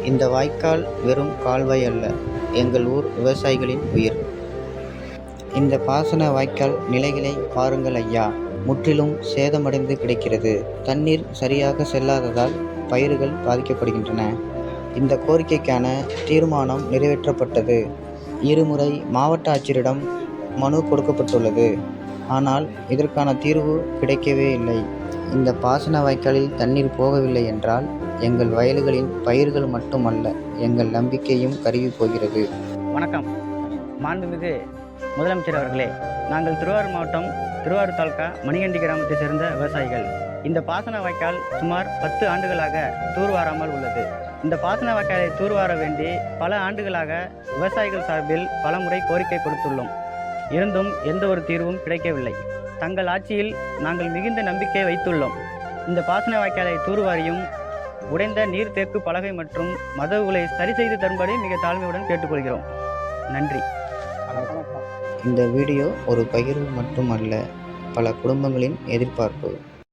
இந்த வாய்க்கால் வெறும் கால்வாய் அல்ல, எங்கள் ஊர் விவசாயிகளின் உயிர். இந்த பாசன வாய்க்கால் நிலைகளை பாருங்கள் ஐயா, முற்றிலும் சேதமடைந்து கிடக்கிறது. தண்ணீர் சரியாக செல்லாததால் பயிர்கள் பாதிக்கப்படுகின்றன. இந்த கோரிக்கைக்கான தீர்மானம் நிறைவேற்றப்பட்டது. இருமுறை மாவட்ட ஆட்சியரிடம் மனு கொடுக்கப்பட்டுள்ளது. ஆனால் இதற்கான தீர்வு கிடைக்கவே இல்லை. இந்த பாசன வாய்க்காலில் தண்ணீர் போகவில்லை என்றால் எங்கள் வயல்களின் பயிர்கள் மட்டுமல்ல, எங்கள் நம்பிக்கையும் கருகி போகிறது. வணக்கம். மாண்புமிகு முதலமைச்சர் அவர்களே, நாங்கள் திருவாரூர் மாவட்டம் திருவாரூர் தாலுகா மணிகண்டி கிராமத்தை சேர்ந்த விவசாயிகள். இந்த பாசன வாய்க்கால் சுமார் 10 ஆண்டுகளாக தூர்வாராமல் உள்ளது. இந்த பாசன வாய்க்காலை தூர்வார வேண்டி பல ஆண்டுகளாக விவசாயிகள் சார்பில் பல முறை கோரிக்கை கொடுத்துள்ளோம். இருந்தும் எந்த ஒரு தீர்வும் கிடைக்கவில்லை. தங்கள் ஆட்சியில் நாங்கள் மிகுந்த நம்பிக்கை வைத்துள்ளோம். இந்த பாசன வாய்க்காலை தூர்வாரியும் உடைந்த நீர்த்தேக்கு பலகை மற்றும் மதகுகளை சரி செய்து தரும்படி மிக தாழ்மையுடன் கேட்டுக்கொள்கிறோம். நன்றி. இந்த வீடியோ ஒரு பகிர்வு மட்டுமல்ல, பல குடும்பங்களின் எதிர்பார்ப்பு.